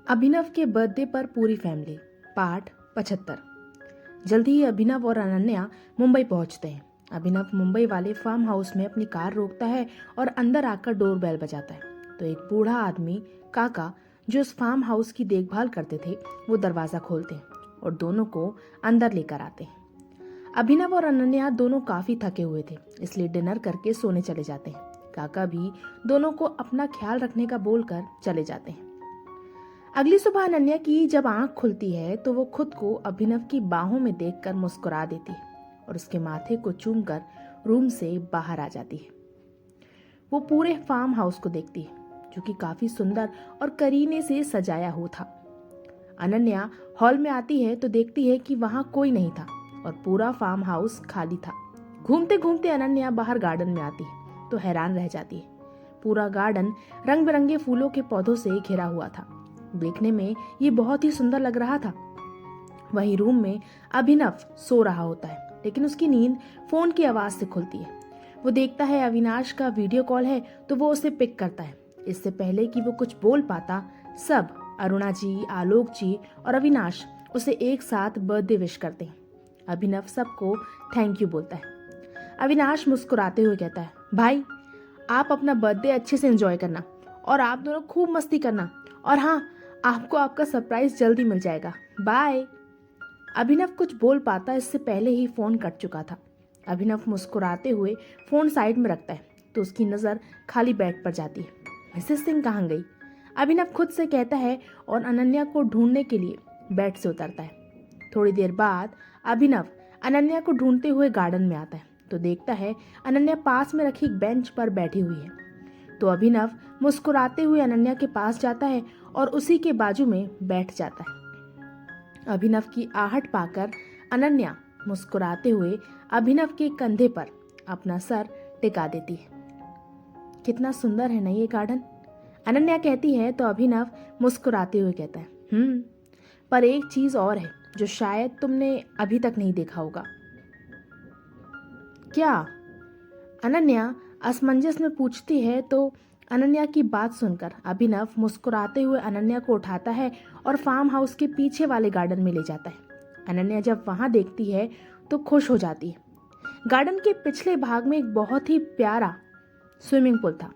अभिनव के बर्थडे पर पूरी फैमिली पार्ट 75। जल्दी ही अभिनव और अनन्या मुंबई पहुंचते हैं। अभिनव मुंबई वाले फार्म हाउस में अपनी कार रोकता है और अंदर आकर डोर बेल बजाता है तो एक बूढ़ा आदमी काका जो उस फार्म हाउस की देखभाल करते थे वो दरवाजा खोलते हैं और दोनों को अंदर लेकर आते हैं। अभिनव और अनन्या दोनों काफी थके हुए थे इसलिए डिनर करके सोने चले जाते हैं। काका भी दोनों को अपना ख्याल रखने का बोलकर चले जाते हैं। अगली सुबह अनन्या की जब आंख खुलती है तो वो खुद को अभिनव की बाहों में देखकर मुस्कुरा देती है और उसके माथे को चूमकर रूम से बाहर आ जाती है। वो पूरे फार्म हाउस को देखती है जो कि काफी सुंदर और करीने से सजाया हुआ था। अनन्या हॉल में आती है तो देखती है कि वहां कोई नहीं था और पूरा फार्म हाउस खाली था। घूमते घूमते अनन्या बाहर गार्डन में आती है तो हैरान रह जाती है। पूरा गार्डन रंग बिरंगे फूलों के पौधों से घिरा हुआ था। देखने में ये बहुत ही सुंदर लग रहा था। वहीं रूम में अभिनव सो रहा होता है लेकिन उसकी नींद फोन की आवाज से खुलती है। वो देखता है अविनाश का वीडियो कॉल है तो वो उसे पिक करता है। इससे पहले कि वो कुछ बोल पाता सब अरुणा जी, आलोक जी और अविनाश उसे एक साथ बर्थडे विश करते हैं। अभिनव सबको थैंक यू बोलता है। अविनाश मुस्कुराते हुए कहता है, भाई आप अपना बर्थडे अच्छे से एंजॉय करना और आप दोनों खूब मस्ती करना और हाँ, आपको आपका सरप्राइज जल्दी मिल जाएगा, बाय। अभिनव कुछ बोल पाता इससे पहले ही फोन कट चुका था। अभिनव मुस्कुराते हुए फोन साइड में रखता है तो उसकी नजर खाली बेड पर जाती है। मिसेस सिंह कहाँ गई? अभिनव खुद से कहता है और अनन्या को ढूंढने के लिए बेड से उतरता है। थोड़ी देर बाद अभिनव अनन्या को ढूंढते हुए गार्डन में आता है तो देखता है अनन्या पास में रखी एक बेंच पर बैठी हुई है। तो अभिनव मुस्कुराते हुए अनन्या के पास जाता है और उसी के बाजू में बैठ जाता है। अभिनव की आहट पाकर अनन्या मुस्कुराते हुए अभिनव के कंधे पर अपना सर टिका देती है। कितना सुंदर है ना ये गार्डन, अनन्या कहती है तो अभिनव मुस्कुराते हुए कहता है पर एक चीज और है जो शायद तुमने अभी तक नहीं देखा होगा। क्या? अनन्या असमंजस में पूछती है तो अनन्या की बात सुनकर अभिनव मुस्कुराते हुए अनन्या को उठाता है और फार्म हाउस के पीछे वाले गार्डन में ले जाता है। अनन्या जब वहां देखती है तो खुश हो जाती है। गार्डन के पिछले भाग में एक बहुत ही प्यारा स्विमिंग पूल था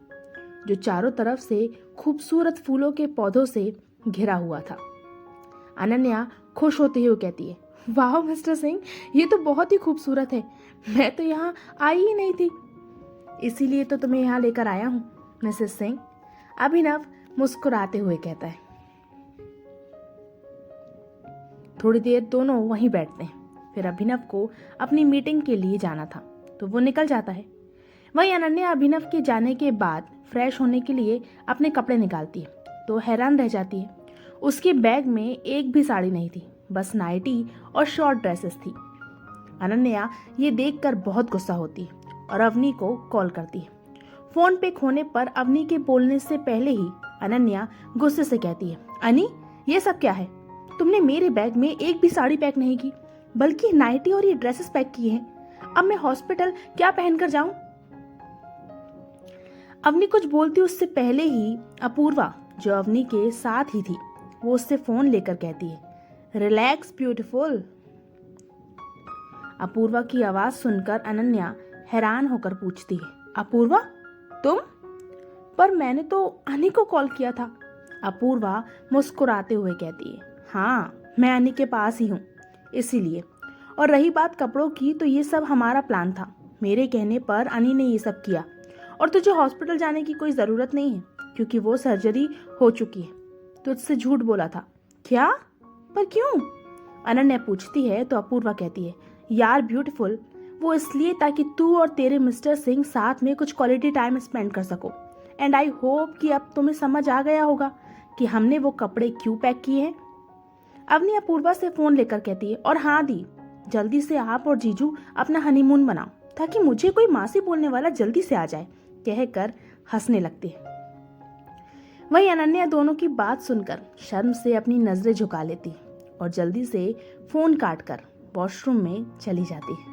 जो चारों तरफ से खूबसूरत फूलों के पौधों से घिरा हुआ था। अनन्या खुश होते हुए कहती है, वाह मिस्टर सिंह, ये तो बहुत ही खूबसूरत है। मैं तो यहाँ आई ही नहीं थी, इसीलिए तो तुम्हें यहाँ लेकर आया हूँ मिसेस सिंह। अभिनव मुस्कुराते हुए कहता है। थोड़ी देर दोनों वहीं बैठते हैं। फिर अभिनव को अपनी मीटिंग के लिए जाना था तो वो निकल जाता है। वहीं अनन्या अभिनव के जाने के बाद फ्रेश होने के लिए अपने कपड़े निकालती है तो हैरान रह जाती है। उसके बैग में एक भी साड़ी नहीं थी, बस नाइटी और शॉर्ट ड्रेसेस थी। अनन्या ये देखकर बहुत गुस्सा होती है और अवनी को कॉल करती है। फोन पे खोने पर अवनी के बोलने से पहले ही अनन्या गुस्से से कहती है, अनी ये सब क्या है? तुमने मेरे बैग में एक भी साड़ी पैक नहीं की बल्कि नाइटी और ये ड्रेसेस पैक किए हैं। अब मैं हॉस्पिटल क्या पहनकर जाऊं? अवनी कुछ बोलती उससे पहले ही अपूर्वा जो अवनी के साथ ही थी वो उससे फोन लेकर कहती है, रिलैक्स ब्यूटीफुल। अपूर्वा की आवाज सुनकर अनन्या हैरान होकर पूछती है, अपूर्वा तुम? पर मैंने तो अनी को कॉल किया था। अपूर्वा मुस्कुराते हुए कहती है, हाँ मैं अनी के पास ही हूँ इसीलिए। और रही बात कपड़ों की तो ये सब हमारा प्लान था। मेरे कहने पर अनी ने ये सब किया और तुझे हॉस्पिटल जाने की कोई ज़रूरत नहीं है क्योंकि वो सर्जरी हो चुकी है। तुझसे झूठ बोला था। क्या? पर क्यों? अनन्या पूछती है तो अपूर्वा कहती है, यार ब्यूटीफुल, वो इसलिए ताकि तू और तेरे मिस्टर सिंह साथ में कुछ क्वालिटी टाइम स्पेंड कर सको। एंड आई होप कि अब तुम्हें समझ आ गया होगा कि हमने वो कपड़े क्यों पैक किए हैं। अवनी अपूर्वा से फोन लेकर कहती है, और हाँ दी, जल्दी से आप और जीजू अपना हनीमून मनाओ ताकि मुझे कोई मासी बोलने वाला जल्दी से आ जाए, कहकर हंसने लगती है। वहीं अनन्या दोनों की बात सुनकर शर्म से अपनी नजरें झुका लेती है और जल्दी से फोन काटकर वॉशरूम में चली जाती है।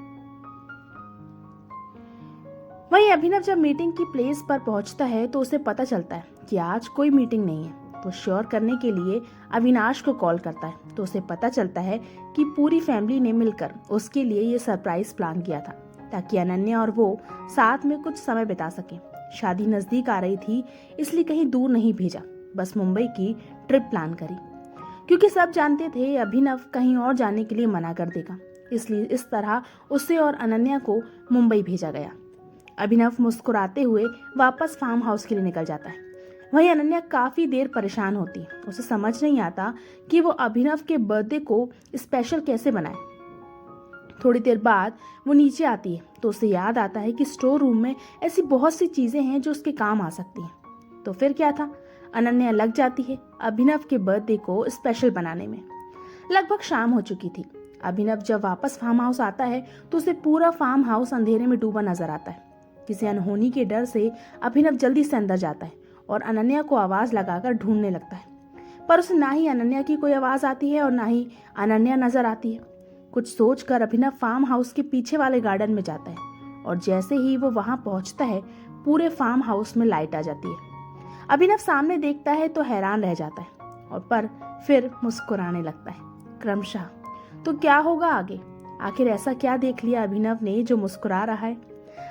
वहीं अभिनव जब मीटिंग की प्लेस पर पहुंचता है तो उसे पता चलता है कि आज कोई मीटिंग नहीं है तो श्योर करने के लिए अविनाश को कॉल करता है। तो उसे पता चलता है कि पूरी फैमिली ने मिलकर उसके लिए ये सरप्राइज प्लान किया था ताकि अनन्या और वो साथ में कुछ समय बिता सके। शादी नजदीक आ रही थी, इसलिए कहीं दूर नहीं भेजा, बस मुंबई की ट्रिप प्लान करी। क्योंकि सब जानते थे अभिनव कहीं और जाने के लिए मना कर देगा, इसलिए इस तरह उसे और अनन्या को मुंबई भेजा गया। अभिनव मुस्कुराते हुए वापस फार्म हाउस के लिए निकल जाता है। वहीं अनन्या काफी देर परेशान होती है। उसे समझ नहीं आता कि वो अभिनव के बर्थडे को स्पेशल कैसे बनाए। थोड़ी देर बाद वो नीचे आती है तो उसे याद आता है कि स्टोर रूम में ऐसी बहुत सी चीजें हैं जो उसके काम आ सकती हैं। तो फिर क्या था, अनन्या लग जाती है अभिनव के बर्थडे को स्पेशल बनाने में। लगभग शाम हो चुकी थी। अभिनव जब वापस फार्म हाउस आता है तो उसे पूरा फार्म हाउस अंधेरे में डूबा नजर आता है। किसी अनहोनी के डर से अभिनव जल्दी से अंदर जाता है और अनन्या को आवाज लगाकर ढूंढने लगता है, पर उसे ना ही अनन्या की कोई आवाज आती है और ना ही अनन्या नजर आती है। कुछ सोचकर अभिनव फार्म हाउस के पीछे वाले गार्डन में जाता है और जैसे ही वो वहां पहुंचता है पूरे फार्म हाउस में लाइट आ जाती है। अभिनव सामने देखता है तो हैरान रह जाता है और पर फिर मुस्कुराने लगता है क्रमशः। तो क्या होगा आगे? आखिर ऐसा क्या देख लिया अभिनव ने जो मुस्कुरा रहा है?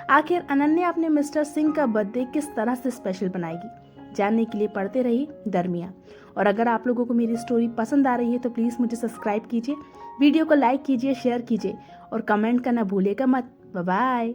आखिर अनन्या अपने मिस्टर सिंह का बर्थडे किस तरह से स्पेशल बनाएगी? जानने के लिए पढ़ते रहिए दरमियाँ। और अगर आप लोगों को मेरी स्टोरी पसंद आ रही है तो प्लीज़ मुझे सब्सक्राइब कीजिए, वीडियो को लाइक कीजिए, शेयर कीजिए और कमेंट करना भूलिएगा मत। Bye bye.